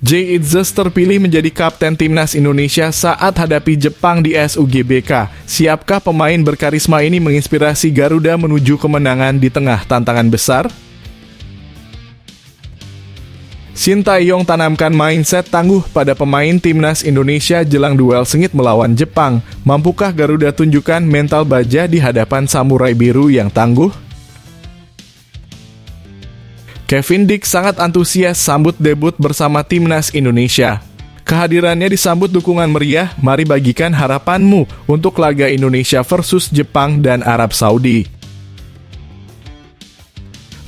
Jay Itzes terpilih menjadi kapten timnas Indonesia saat hadapi Jepang di SUGBK. Siapkah pemain berkarisma ini menginspirasi Garuda menuju kemenangan di tengah tantangan besar? Shin Tae-yong tanamkan mindset tangguh pada pemain timnas Indonesia jelang duel sengit melawan Jepang. Mampukah Garuda tunjukkan mental baja di hadapan samurai biru yang tangguh? Kevin Dick sangat antusias sambut debut bersama timnas Indonesia. Kehadirannya disambut dukungan meriah. Mari bagikan harapanmu untuk laga Indonesia versus Jepang dan Arab Saudi.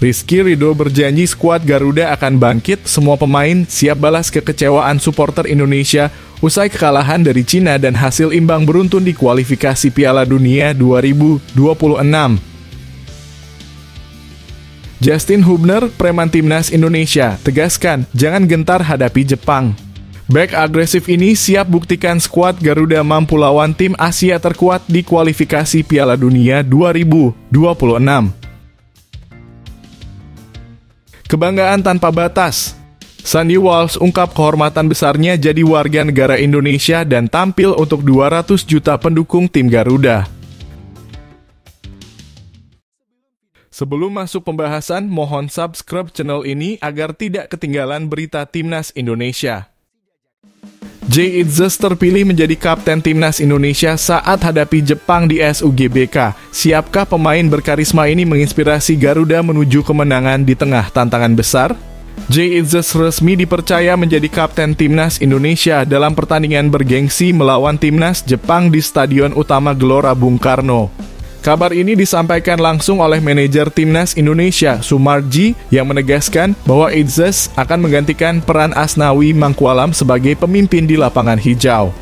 Rizky Ridho berjanji skuad Garuda akan bangkit. Semua pemain siap balas kekecewaan supporter Indonesia usai kekalahan dari Cina dan hasil imbang beruntun di kualifikasi Piala Dunia 2026. Justin Hubner, preman timnas Indonesia, tegaskan jangan gentar hadapi Jepang. Bek agresif ini siap buktikan skuad Garuda mampu lawan tim Asia terkuat di kualifikasi Piala Dunia 2026. Kebanggaan tanpa batas. Sandy Walsh ungkap kehormatan besarnya jadi warga negara Indonesia dan tampil untuk 200 juta pendukung tim Garuda. Sebelum masuk pembahasan, mohon subscribe channel ini agar tidak ketinggalan berita timnas Indonesia. Jay Itzes terpilih menjadi kapten timnas Indonesia saat hadapi Jepang di SUGBK. Siapkah pemain berkarisma ini menginspirasi Garuda menuju kemenangan di tengah tantangan besar? Jay Itzes resmi dipercaya menjadi kapten timnas Indonesia dalam pertandingan bergengsi melawan timnas Jepang di Stadion Utama Gelora Bung Karno. Kabar ini disampaikan langsung oleh manajer timnas Indonesia, Sumarji, yang menegaskan bahwa Itzes akan menggantikan peran Asnawi Mangkualam sebagai pemimpin di lapangan hijau.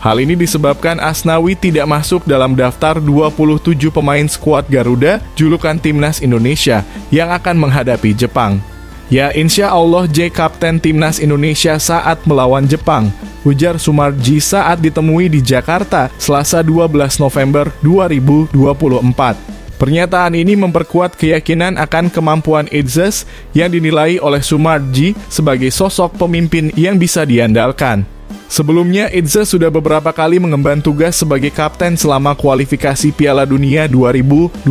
Hal ini disebabkan Asnawi tidak masuk dalam daftar 27 pemain skuad Garuda julukan timnas Indonesia yang akan menghadapi Jepang. Ya, insya Allah Jay kapten timnas Indonesia saat melawan Jepang, ujar Sumarji saat ditemui di Jakarta, Selasa 12 November 2024. Pernyataan ini memperkuat keyakinan akan kemampuan Itzes yang dinilai oleh Sumarji sebagai sosok pemimpin yang bisa diandalkan. Sebelumnya, Itzes sudah beberapa kali mengemban tugas sebagai kapten selama kualifikasi Piala Dunia 2026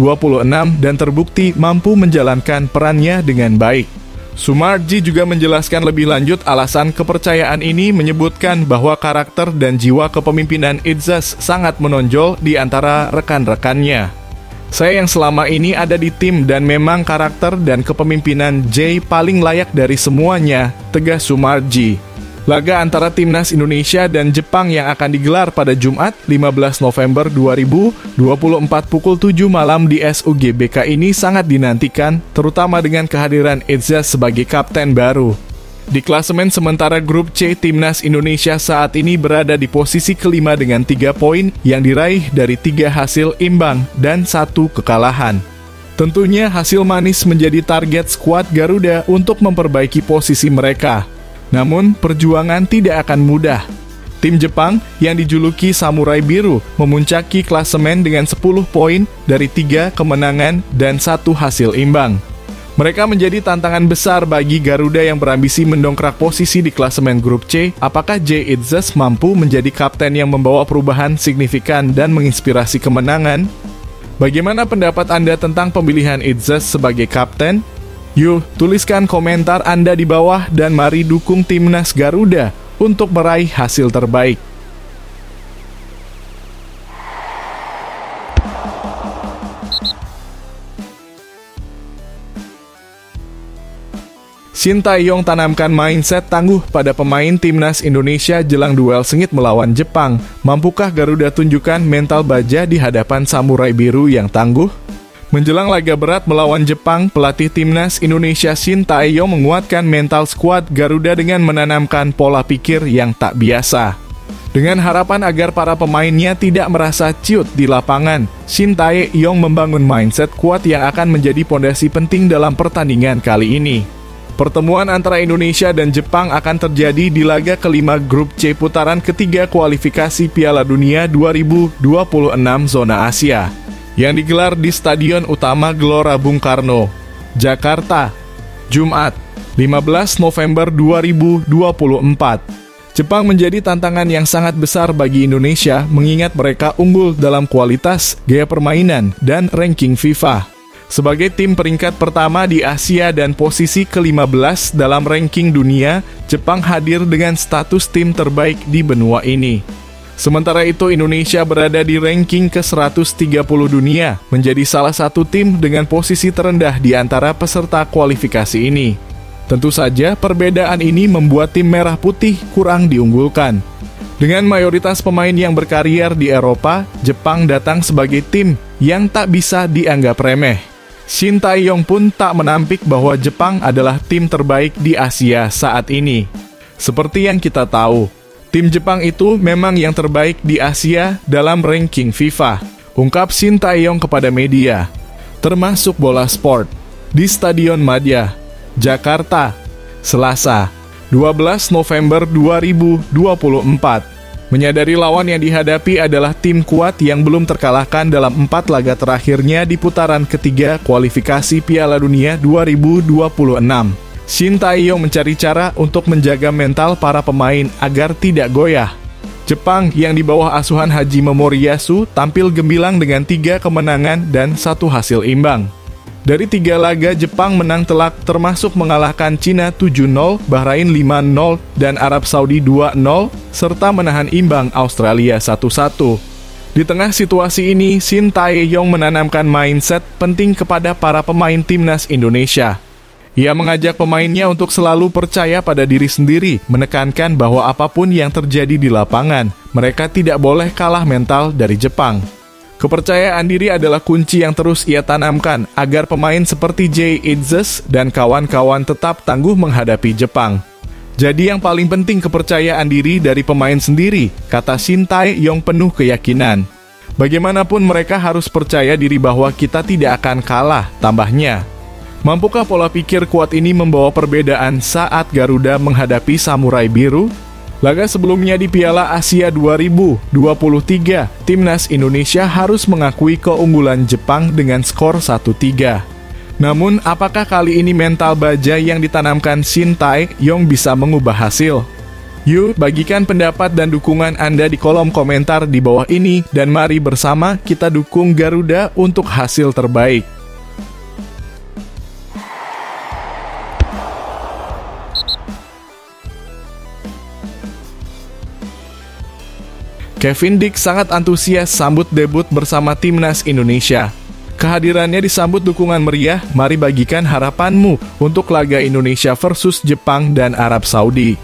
dan terbukti mampu menjalankan perannya dengan baik. Sumarji juga menjelaskan lebih lanjut alasan kepercayaan ini, menyebutkan bahwa karakter dan jiwa kepemimpinan Itzes sangat menonjol di antara rekan-rekannya. Saya yang selama ini ada di tim dan memang karakter dan kepemimpinan Jay paling layak dari semuanya, tegas Sumarji. Laga antara timnas Indonesia dan Jepang yang akan digelar pada Jumat 15 November 2024 pukul 7 malam di SUGBK ini sangat dinantikan, terutama dengan kehadiran Itzes sebagai kapten baru. Di klasemen sementara grup C, timnas Indonesia saat ini berada di posisi kelima dengan 3 poin yang diraih dari 3 hasil imbang dan 1 kekalahan. Tentunya hasil manis menjadi target skuad Garuda untuk memperbaiki posisi mereka. Namun, perjuangan tidak akan mudah. Tim Jepang yang dijuluki Samurai Biru memuncaki klasemen dengan 10 poin dari 3 kemenangan dan 1 hasil imbang. Mereka menjadi tantangan besar bagi Garuda yang berambisi mendongkrak posisi di klasemen grup C. Apakah Jay Itzes mampu menjadi kapten yang membawa perubahan signifikan dan menginspirasi kemenangan? Bagaimana pendapat Anda tentang pemilihan Itzes sebagai kapten? Yuk, tuliskan komentar Anda di bawah dan mari dukung timnas Garuda untuk meraih hasil terbaik. Shin Tae-yong tanamkan mindset tangguh pada pemain timnas Indonesia jelang duel sengit melawan Jepang. Mampukah Garuda tunjukkan mental baja di hadapan samurai biru yang tangguh? Menjelang laga berat melawan Jepang, pelatih timnas Indonesia Shin Tae-yong menguatkan mental skuad Garuda dengan menanamkan pola pikir yang tak biasa. Dengan harapan agar para pemainnya tidak merasa ciut di lapangan, Shin Tae-yong membangun mindset kuat yang akan menjadi pondasi penting dalam pertandingan kali ini. Pertemuan antara Indonesia dan Jepang akan terjadi di laga kelima grup C putaran ketiga kualifikasi Piala Dunia 2026 zona Asia, yang digelar di Stadion Utama Gelora Bung Karno, Jakarta, Jumat, 15 November 2024. Jepang menjadi tantangan yang sangat besar bagi Indonesia mengingat mereka unggul dalam kualitas, gaya permainan, dan ranking FIFA. Sebagai tim peringkat pertama di Asia dan posisi ke-15 dalam ranking dunia, Jepang hadir dengan status tim terbaik di benua ini. Sementara itu, Indonesia berada di ranking ke-130 dunia, menjadi salah satu tim dengan posisi terendah di antara peserta kualifikasi ini. Tentu saja, perbedaan ini membuat tim merah putih kurang diunggulkan. Dengan mayoritas pemain yang berkarier di Eropa, Jepang datang sebagai tim yang tak bisa dianggap remeh. Shin Tae-yong pun tak menampik bahwa Jepang adalah tim terbaik di Asia saat ini. Seperti yang kita tahu, tim Jepang itu memang yang terbaik di Asia dalam ranking FIFA, ungkap Shin Tae-yong kepada media, termasuk Bola Sport, di Stadion Madia, Jakarta, Selasa, 12 November 2024. Menyadari lawan yang dihadapi adalah tim kuat yang belum terkalahkan dalam 4 laga terakhirnya di putaran ketiga kualifikasi Piala Dunia 2026. Shin Tae-yong mencari cara untuk menjaga mental para pemain agar tidak goyah. Jepang yang di bawah asuhan Hajime Moriyasu tampil gemilang dengan 3 kemenangan dan 1 hasil imbang. Dari 3 laga, Jepang menang telak termasuk mengalahkan Cina 7-0, Bahrain 5-0, dan Arab Saudi 2-0, serta menahan imbang Australia 1-1. Di tengah situasi ini, Shin Tae-yong menanamkan mindset penting kepada para pemain timnas Indonesia. Ia mengajak pemainnya untuk selalu percaya pada diri sendiri, menekankan bahwa apapun yang terjadi di lapangan, mereka tidak boleh kalah mental dari Jepang. Kepercayaan diri adalah kunci yang terus ia tanamkan agar pemain seperti Jay Itzes dan kawan-kawan tetap tangguh menghadapi Jepang. Jadi yang paling penting kepercayaan diri dari pemain sendiri, kata Shin Tae-yong penuh keyakinan. Bagaimanapun mereka harus percaya diri bahwa kita tidak akan kalah, tambahnya. Mampukah pola pikir kuat ini membawa perbedaan saat Garuda menghadapi Samurai Biru? Laga sebelumnya di Piala Asia 2023, timnas Indonesia harus mengakui keunggulan Jepang dengan skor 1-3. Namun, apakah kali ini mental baja yang ditanamkan Shin Tae-yong bisa mengubah hasil? Yuk, bagikan pendapat dan dukungan Anda di kolom komentar di bawah ini, dan mari bersama kita dukung Garuda untuk hasil terbaik. Kevin Dick sangat antusias sambut debut bersama timnas Indonesia. Kehadirannya disambut dukungan meriah, mari bagikan harapanmu untuk laga Indonesia versus Jepang dan Arab Saudi.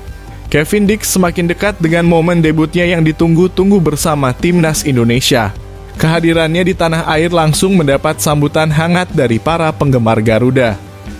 Kevin Dick semakin dekat dengan momen debutnya yang ditunggu-tunggu bersama timnas Indonesia. Kehadirannya di tanah air langsung mendapat sambutan hangat dari para penggemar Garuda.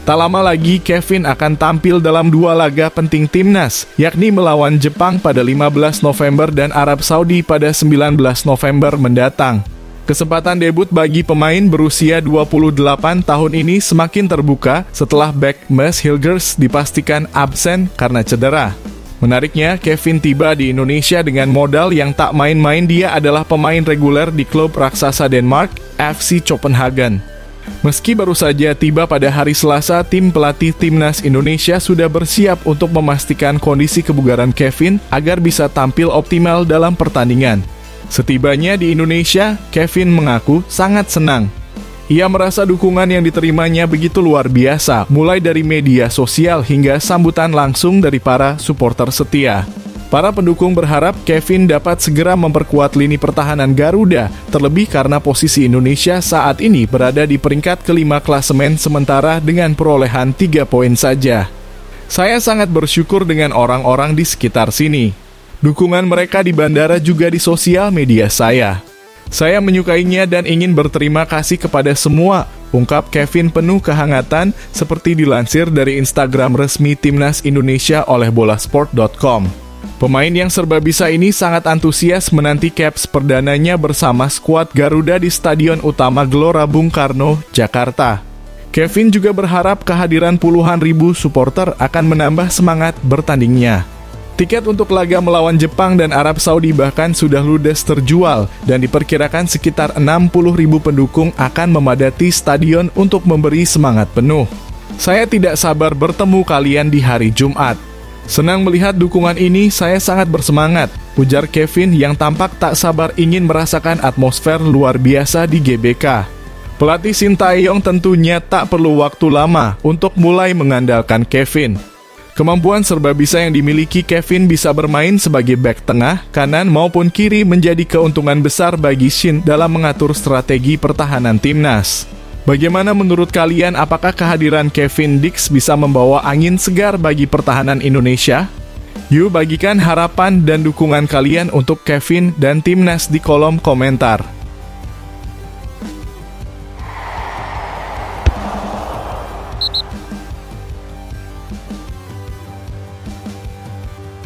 Tak lama lagi, Kevin akan tampil dalam 2 laga penting timnas, yakni melawan Jepang pada 15 November dan Arab Saudi pada 19 November mendatang. Kesempatan debut bagi pemain berusia 28 tahun ini semakin terbuka setelah bek Mads Hilgers dipastikan absen karena cedera. Menariknya, Kevin tiba di Indonesia dengan modal yang tak main-main. Dia adalah pemain reguler di klub raksasa Denmark, FC Copenhagen. Meski baru saja tiba pada hari Selasa, tim pelatih timnas Indonesia sudah bersiap untuk memastikan kondisi kebugaran Kevin agar bisa tampil optimal dalam pertandingan. Setibanya di Indonesia, Kevin mengaku sangat senang. Ia merasa dukungan yang diterimanya begitu luar biasa, mulai dari media sosial hingga sambutan langsung dari para supporter setia. Para pendukung berharap Kevin dapat segera memperkuat lini pertahanan Garuda, terlebih karena posisi Indonesia saat ini berada di peringkat ke-5 klasemen sementara dengan perolehan 3 poin saja. Saya sangat bersyukur dengan orang-orang di sekitar sini. Dukungan mereka di bandara juga di sosial media saya. Saya menyukainya dan ingin berterima kasih kepada semua, ungkap Kevin penuh kehangatan seperti dilansir dari Instagram resmi Timnas Indonesia oleh bolasport.com. Pemain yang serba bisa ini sangat antusias menanti caps perdananya bersama skuad Garuda di Stadion Utama Gelora Bung Karno, Jakarta. Kevin juga berharap kehadiran puluhan ribu supporter akan menambah semangat bertandingnya. Tiket untuk laga melawan Jepang dan Arab Saudi bahkan sudah ludes terjual dan diperkirakan sekitar 60.000 pendukung akan memadati stadion untuk memberi semangat penuh. Saya tidak sabar bertemu kalian di hari Jumat. Senang melihat dukungan ini, saya sangat bersemangat, ujar Kevin yang tampak tak sabar ingin merasakan atmosfer luar biasa di GBK. Pelatih Shin Tae-yong tentunya tak perlu waktu lama untuk mulai mengandalkan Kevin. Kemampuan serba bisa yang dimiliki Kevin bisa bermain sebagai bek tengah, kanan maupun kiri menjadi keuntungan besar bagi Shin dalam mengatur strategi pertahanan timnas. Bagaimana menurut kalian, apakah kehadiran Kevin Dix bisa membawa angin segar bagi pertahanan Indonesia? Yuk bagikan harapan dan dukungan kalian untuk Kevin dan timnas di kolom komentar.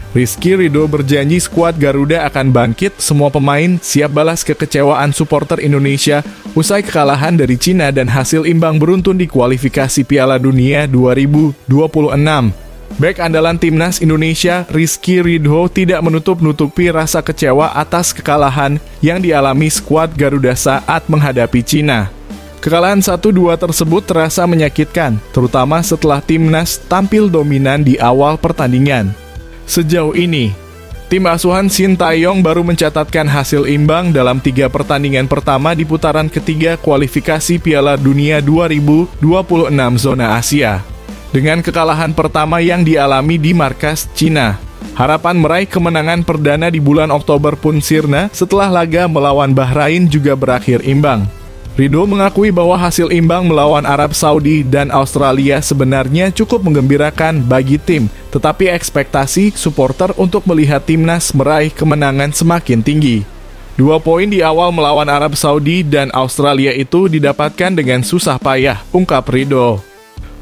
Rizky Ridho berjanji skuad Garuda akan bangkit, semua pemain siap balas kekecewaan supporter Indonesia usai kekalahan dari Cina dan hasil imbang beruntun di kualifikasi Piala Dunia 2026. Bek andalan timnas Indonesia, Rizky Ridho tidak menutup-nutupi rasa kecewa atas kekalahan yang dialami skuad Garuda saat menghadapi Cina. Kekalahan 1-2 tersebut terasa menyakitkan, terutama setelah timnas tampil dominan di awal pertandingan. Sejauh ini, tim asuhan Shin Tae-yong baru mencatatkan hasil imbang dalam 3 pertandingan pertama di putaran ketiga kualifikasi Piala Dunia 2026 zona Asia. Dengan kekalahan pertama yang dialami di markas Cina, harapan meraih kemenangan perdana di bulan Oktober pun sirna setelah laga melawan Bahrain juga berakhir imbang. Ridho mengakui bahwa hasil imbang melawan Arab Saudi dan Australia sebenarnya cukup menggembirakan bagi tim, tetapi ekspektasi supporter untuk melihat timnas meraih kemenangan semakin tinggi. 2 poin di awal melawan Arab Saudi dan Australia itu didapatkan dengan susah payah, ungkap Ridho.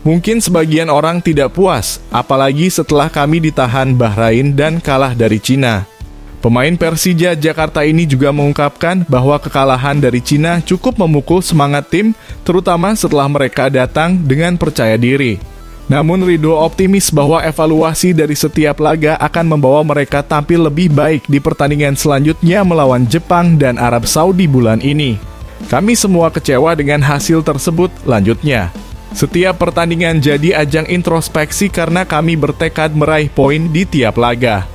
Mungkin sebagian orang tidak puas, apalagi setelah kami ditahan Bahrain dan kalah dari Cina. Pemain Persija Jakarta ini juga mengungkapkan bahwa kekalahan dari Cina cukup memukul semangat tim, terutama setelah mereka datang dengan percaya diri. Namun Ridho optimis bahwa evaluasi dari setiap laga akan membawa mereka tampil lebih baik di pertandingan selanjutnya melawan Jepang dan Arab Saudi bulan ini. Kami semua kecewa dengan hasil tersebut, lanjutnya. Setiap pertandingan jadi ajang introspeksi karena kami bertekad meraih poin di tiap laga.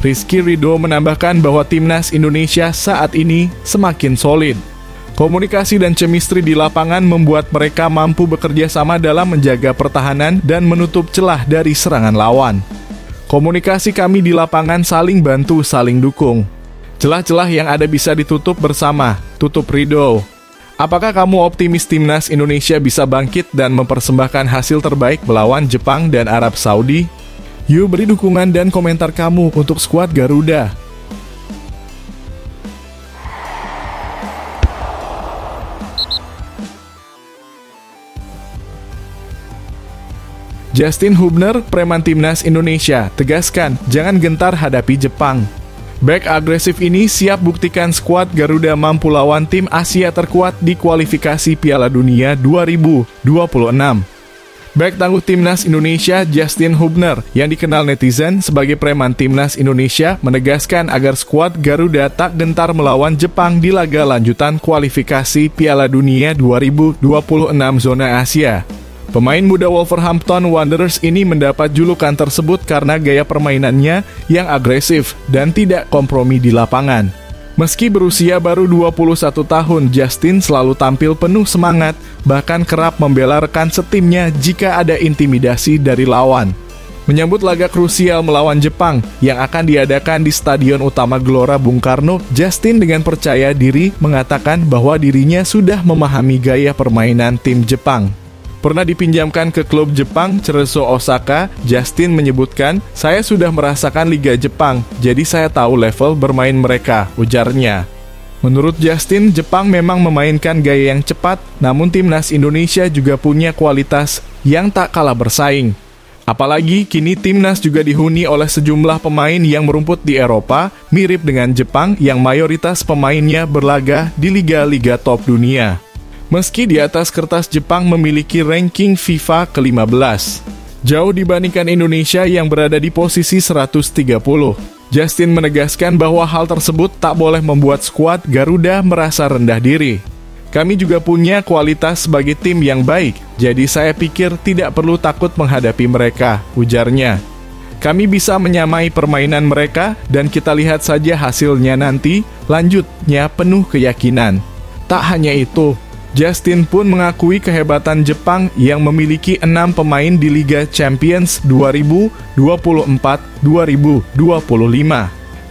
Rizky Ridho menambahkan bahwa timnas Indonesia saat ini semakin solid. Komunikasi dan chemistry di lapangan membuat mereka mampu bekerja sama dalam menjaga pertahanan dan menutup celah dari serangan lawan. Komunikasi kami di lapangan saling bantu, saling dukung. Celah-celah yang ada bisa ditutup bersama, tutup Ridho. Apakah kamu optimis timnas Indonesia bisa bangkit dan mempersembahkan hasil terbaik melawan Jepang dan Arab Saudi? Yuk beri dukungan dan komentar kamu untuk skuad Garuda. Justin Hubner, preman timnas Indonesia, tegaskan jangan gentar hadapi Jepang. Bek agresif ini siap buktikan skuad Garuda mampu lawan tim Asia terkuat di kualifikasi Piala Dunia 2026. Bek tangguh timnas Indonesia Justin Hubner yang dikenal netizen sebagai preman timnas Indonesia menegaskan agar skuad Garuda tak gentar melawan Jepang di laga lanjutan kualifikasi Piala Dunia 2026 zona Asia. Pemain muda Wolverhampton Wanderers ini mendapat julukan tersebut karena gaya permainannya yang agresif dan tidak kompromi di lapangan. Meski berusia baru 21 tahun, Justin selalu tampil penuh semangat, bahkan kerap membela rekan setimnya jika ada intimidasi dari lawan. Menyambut laga krusial melawan Jepang yang akan diadakan di Stadion Utama Gelora Bung Karno, Justin dengan percaya diri mengatakan bahwa dirinya sudah memahami gaya permainan tim Jepang. Pernah dipinjamkan ke klub Jepang, Cerezo Osaka, Justin menyebutkan, "Saya sudah merasakan Liga Jepang, jadi saya tahu level bermain mereka," ujarnya. Menurut Justin, Jepang memang memainkan gaya yang cepat, namun timnas Indonesia juga punya kualitas yang tak kalah bersaing. Apalagi kini timnas juga dihuni oleh sejumlah pemain yang merumput di Eropa, mirip dengan Jepang yang mayoritas pemainnya berlaga di liga-liga top dunia. Meski di atas kertas Jepang memiliki ranking FIFA ke-15, jauh dibandingkan Indonesia yang berada di posisi 130. Justin menegaskan bahwa hal tersebut tak boleh membuat skuad Garuda merasa rendah diri. Kami juga punya kualitas sebagai tim yang baik, jadi saya pikir tidak perlu takut menghadapi mereka, ujarnya. Kami bisa menyamai permainan mereka dan kita lihat saja hasilnya nanti, lanjutnya penuh keyakinan. Tak hanya itu, Justin pun mengakui kehebatan Jepang yang memiliki 6 pemain di Liga Champions 2024-2025,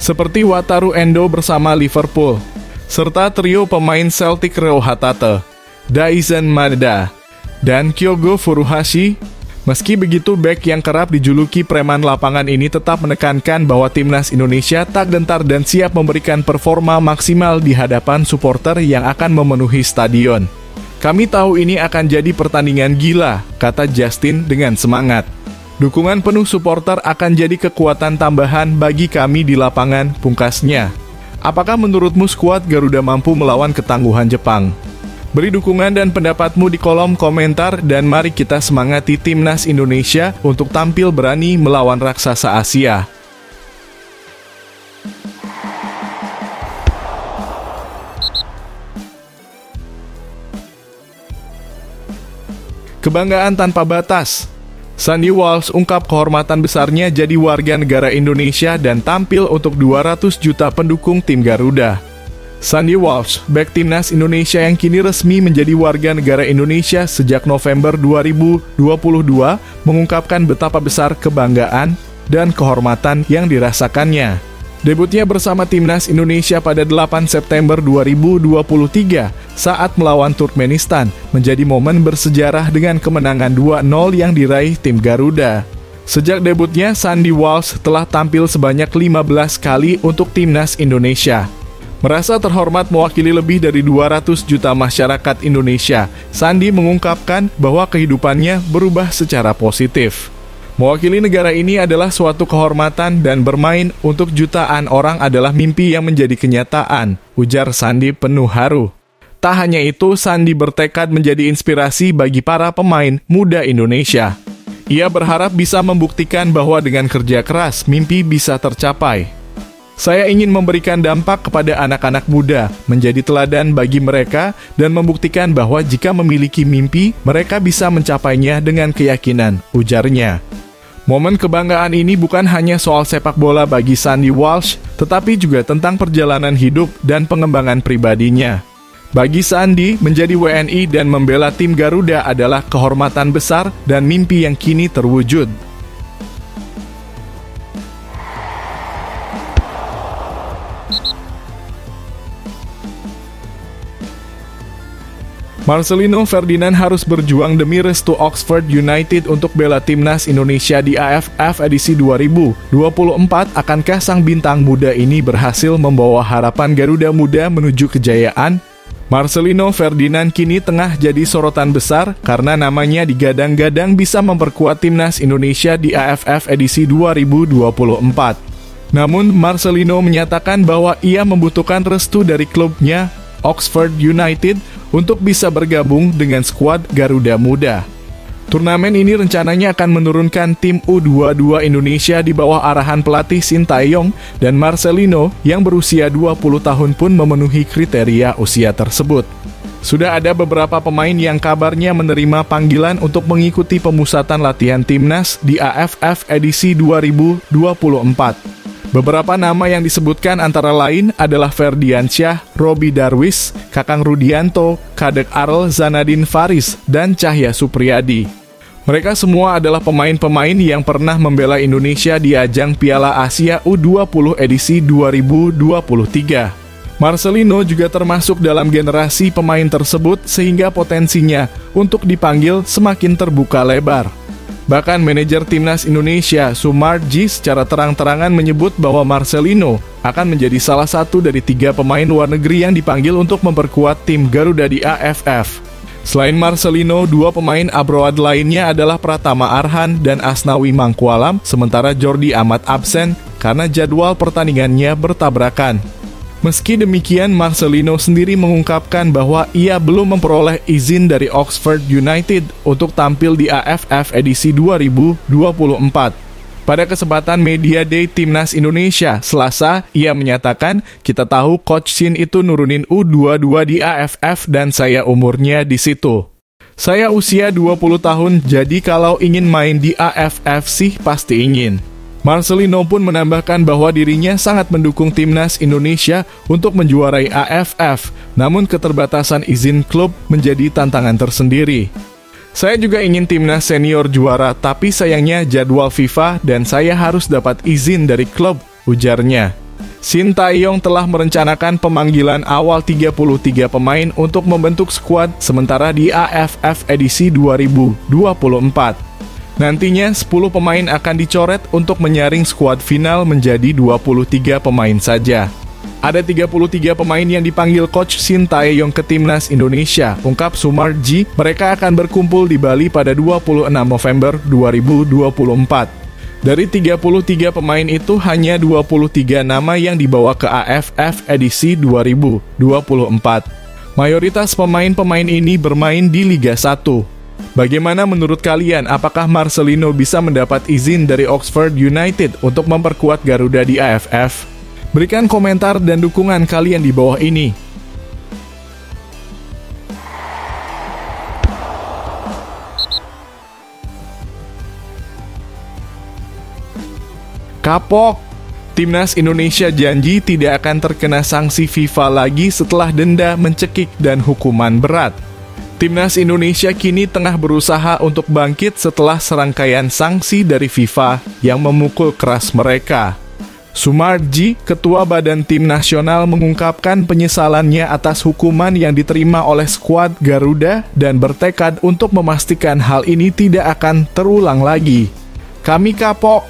seperti Wataru Endo bersama Liverpool, serta trio pemain Celtic Reo Hatate, Daisen Maeda, dan Kyogo Furuhashi. Meski begitu, bek yang kerap dijuluki preman lapangan ini tetap menekankan bahwa timnas Indonesia tak gentar dan siap memberikan performa maksimal di hadapan supporter yang akan memenuhi stadion. Kami tahu ini akan jadi pertandingan gila, kata Justin dengan semangat. Dukungan penuh supporter akan jadi kekuatan tambahan bagi kami di lapangan, pungkasnya. Apakah menurutmu skuad Garuda mampu melawan ketangguhan Jepang? Beri dukungan dan pendapatmu di kolom komentar dan mari kita semangati timnas Indonesia untuk tampil berani melawan raksasa Asia. Kebanggaan tanpa batas. Sandy Walsh ungkap kehormatan besarnya jadi warga negara Indonesia dan tampil untuk 200 juta pendukung tim Garuda. Sandy Walsh, bek timnas Indonesia yang kini resmi menjadi warga negara Indonesia sejak November 2022, mengungkapkan betapa besar kebanggaan dan kehormatan yang dirasakannya. Debutnya bersama timnas Indonesia pada 8 September 2023 saat melawan Turkmenistan menjadi momen bersejarah dengan kemenangan 2-0 yang diraih tim Garuda. Sejak debutnya, Sandy Walsh telah tampil sebanyak 15 kali untuk timnas Indonesia. Merasa terhormat mewakili lebih dari 200 juta masyarakat Indonesia, Sandy mengungkapkan bahwa kehidupannya berubah secara positif. Mewakili negara ini adalah suatu kehormatan dan bermain untuk jutaan orang adalah mimpi yang menjadi kenyataan, ujar Sandy penuh haru. Tak hanya itu, Sandy bertekad menjadi inspirasi bagi para pemain muda Indonesia. Ia berharap bisa membuktikan bahwa dengan kerja keras, mimpi bisa tercapai. Saya ingin memberikan dampak kepada anak-anak muda, menjadi teladan bagi mereka, dan membuktikan bahwa jika memiliki mimpi, mereka bisa mencapainya dengan keyakinan, ujarnya. Momen kebanggaan ini bukan hanya soal sepak bola bagi Sandy Walsh, tetapi juga tentang perjalanan hidup dan pengembangan pribadinya. Bagi Sandy, menjadi WNI dan membela tim Garuda adalah kehormatan besar dan mimpi yang kini terwujud. Marcelino Ferdinand harus berjuang demi restu Oxford United untuk bela timnas Indonesia di AFF edisi 2024. Akankah sang bintang muda ini berhasil membawa harapan Garuda Muda menuju kejayaan? Marcelino Ferdinand kini tengah jadi sorotan besar karena namanya digadang-gadang bisa memperkuat timnas Indonesia di AFF edisi 2024. Namun, Marcelino menyatakan bahwa ia membutuhkan restu dari klubnya, Oxford United, untuk bisa bergabung dengan skuad Garuda Muda. Turnamen ini rencananya akan menurunkan tim U22 Indonesia di bawah arahan pelatih Sintayong, dan Marcelino yang berusia 20 tahun pun memenuhi kriteria usia tersebut. Sudah ada beberapa pemain yang kabarnya menerima panggilan untuk mengikuti pemusatan latihan timnas di AFF edisi 2024. Beberapa nama yang disebutkan antara lain adalah Ferdiansyah, Robi Darwis, Kakang Rudianto, Kadek Arel Zanadin Faris, dan Cahya Supriyadi. Mereka semua adalah pemain-pemain yang pernah membela Indonesia di ajang Piala Asia U20 edisi 2023. Marcelino juga termasuk dalam generasi pemain tersebut sehingga potensinya untuk dipanggil semakin terbuka lebar. Bahkan manajer timnas Indonesia, Sumarji, secara terang-terangan menyebut bahwa Marcelino akan menjadi salah satu dari 3 pemain luar negeri yang dipanggil untuk memperkuat tim Garuda di AFF. Selain Marcelino, 2 pemain abroad lainnya adalah Pratama Arhan dan Asnawi Mangkualam, sementara Jordi Amat absen karena jadwal pertandingannya bertabrakan. Meski demikian, Marcelino sendiri mengungkapkan bahwa ia belum memperoleh izin dari Oxford United untuk tampil di AFF edisi 2024. Pada kesempatan Media Day Timnas Indonesia, Selasa, ia menyatakan, kita tahu Coach Shin itu nurunin U22 di AFF dan saya umurnya di situ. Saya usia 20 tahun, jadi kalau ingin main di AFF sih pasti ingin. Marcelino pun menambahkan bahwa dirinya sangat mendukung Timnas Indonesia untuk menjuarai AFF, namun keterbatasan izin klub menjadi tantangan tersendiri. Saya juga ingin Timnas senior juara, tapi sayangnya jadwal FIFA dan saya harus dapat izin dari klub, ujarnya. Shin Tae-yong telah merencanakan pemanggilan awal 33 pemain untuk membentuk skuad sementara di AFF edisi 2024. Nantinya 10 pemain akan dicoret untuk menyaring skuad final menjadi 23 pemain saja. Ada 33 pemain yang dipanggil Coach Shin Tae-yong ke Timnas Indonesia, ungkap Sumarji. Mereka akan berkumpul di Bali pada 26 November 2024. Dari 33 pemain itu, hanya 23 nama yang dibawa ke AFF edisi 2024. Mayoritas pemain-pemain ini bermain di Liga 1. Bagaimana menurut kalian? Apakah Marcelino bisa mendapat izin dari Oxford United untuk memperkuat Garuda di AFF? Berikan komentar dan dukungan kalian di bawah ini. Kapok! Timnas Indonesia janji tidak akan terkena sanksi FIFA lagi setelah denda, mencekik, dan hukuman berat. Timnas Indonesia kini tengah berusaha untuk bangkit setelah serangkaian sanksi dari FIFA yang memukul keras mereka. Sumarji, Ketua Badan Tim Nasional, mengungkapkan penyesalannya atas hukuman yang diterima oleh skuad Garuda dan bertekad untuk memastikan hal ini tidak akan terulang lagi. Kami kapok.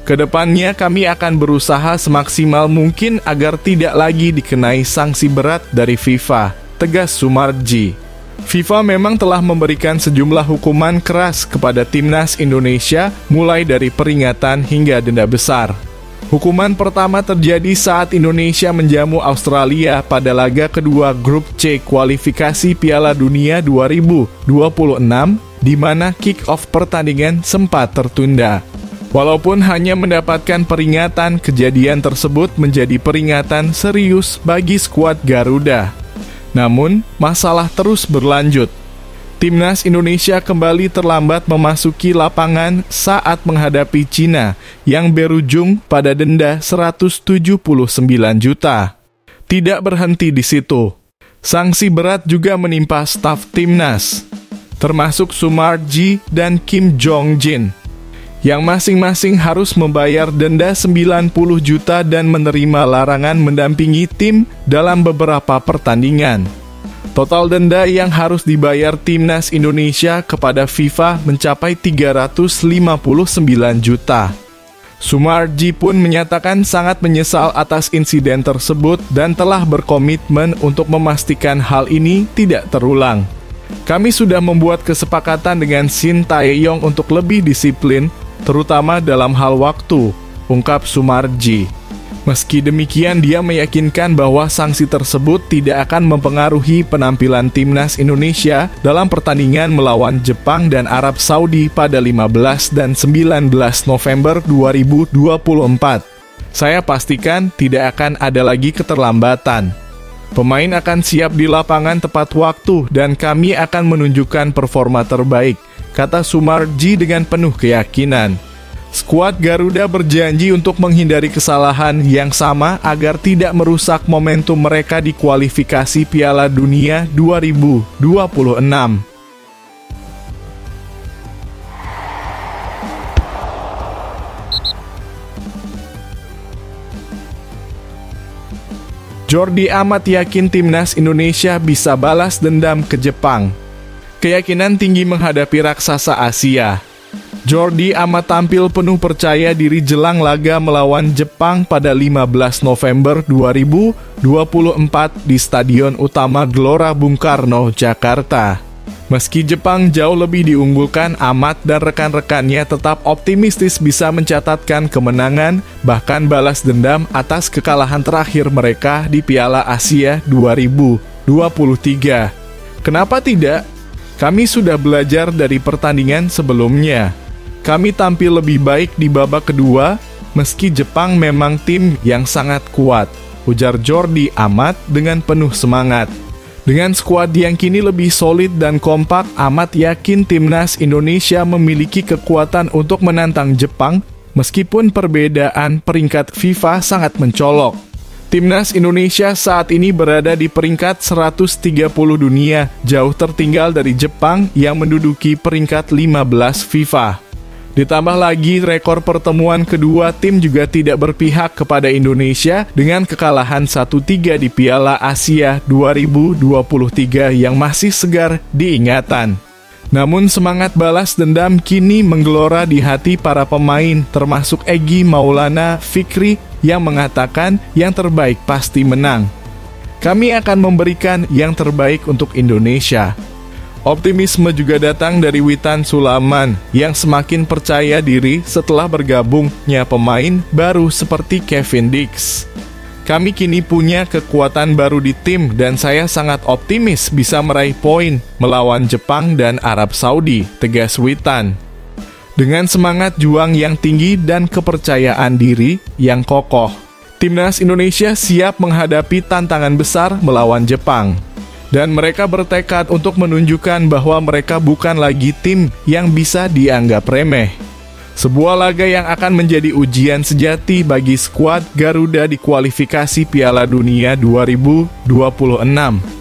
Kedepannya kami akan berusaha semaksimal mungkin agar tidak lagi dikenai sanksi berat dari FIFA, tegas Sumarji. FIFA memang telah memberikan sejumlah hukuman keras kepada Timnas Indonesia, mulai dari peringatan hingga denda besar. Hukuman pertama terjadi saat Indonesia menjamu Australia pada laga kedua Grup C kualifikasi Piala Dunia 2026, di mana kick-off pertandingan sempat tertunda. Walaupun hanya mendapatkan peringatan, kejadian tersebut menjadi peringatan serius bagi skuad Garuda. Namun, masalah terus berlanjut. Timnas Indonesia kembali terlambat memasuki lapangan saat menghadapi Cina yang berujung pada denda 179 juta. Tidak berhenti di situ. Sanksi berat juga menimpa staf Timnas, termasuk Sumarji dan Kim Jong-jin, yang masing-masing harus membayar denda 90 juta dan menerima larangan mendampingi tim dalam beberapa pertandingan. Total denda yang harus dibayar Timnas Indonesia kepada FIFA mencapai 359 juta. Sumarji pun menyatakan sangat menyesal atas insiden tersebut dan telah berkomitmen untuk memastikan hal ini tidak terulang. Kami sudah membuat kesepakatan dengan Shin Tae-yong untuk lebih disiplin, terutama dalam hal waktu, ungkap Sumarji. Meski demikian, dia meyakinkan bahwa sanksi tersebut tidak akan mempengaruhi penampilan Timnas Indonesia dalam pertandingan melawan Jepang dan Arab Saudi pada 15 dan 19 November 2024. Saya pastikan tidak akan ada lagi keterlambatan. Pemain akan siap di lapangan tepat waktu dan kami akan menunjukkan performa terbaik, kata Sumarji dengan penuh keyakinan. Skuad Garuda berjanji untuk menghindari kesalahan yang sama agar tidak merusak momentum mereka di kualifikasi Piala Dunia 2026. Jordi Amat yakin Timnas Indonesia bisa balas dendam ke Jepang. Keyakinan tinggi menghadapi raksasa Asia. Jordi Amat tampil penuh percaya diri jelang laga melawan Jepang pada 15 November 2024 di Stadion Utama Gelora Bung Karno, Jakarta. Meski Jepang jauh lebih diunggulkan, Amat dan rekan-rekannya tetap optimistis bisa mencatatkan kemenangan, bahkan balas dendam atas kekalahan terakhir mereka di Piala Asia 2023. Kenapa tidak? Kami sudah belajar dari pertandingan sebelumnya. Kami tampil lebih baik di babak kedua, meski Jepang memang tim yang sangat kuat, ujar Jordi Amat dengan penuh semangat. Dengan skuad yang kini lebih solid dan kompak, Amat yakin timnas Indonesia memiliki kekuatan untuk menantang Jepang, meskipun perbedaan peringkat FIFA sangat mencolok. Timnas Indonesia saat ini berada di peringkat 130 dunia, jauh tertinggal dari Jepang yang menduduki peringkat 15 FIFA. Ditambah lagi, rekor pertemuan kedua tim juga tidak berpihak kepada Indonesia dengan kekalahan 1-3 di Piala Asia 2023 yang masih segar diingatan. Namun semangat balas dendam kini menggelora di hati para pemain, termasuk Egy Maulana Fikri yang mengatakan yang terbaik pasti menang. Kami akan memberikan yang terbaik untuk Indonesia. Optimisme juga datang dari Witan Sulaiman yang semakin percaya diri setelah bergabungnya pemain baru seperti Kevin Dix. Kami kini punya kekuatan baru di tim dan saya sangat optimis bisa meraih poin melawan Jepang dan Arab Saudi, tegas Witan. Dengan semangat juang yang tinggi dan kepercayaan diri yang kokoh, timnas Indonesia siap menghadapi tantangan besar melawan Jepang. Dan mereka bertekad untuk menunjukkan bahwa mereka bukan lagi tim yang bisa dianggap remeh. Sebuah laga yang akan menjadi ujian sejati bagi skuad Garuda di kualifikasi Piala Dunia 2026.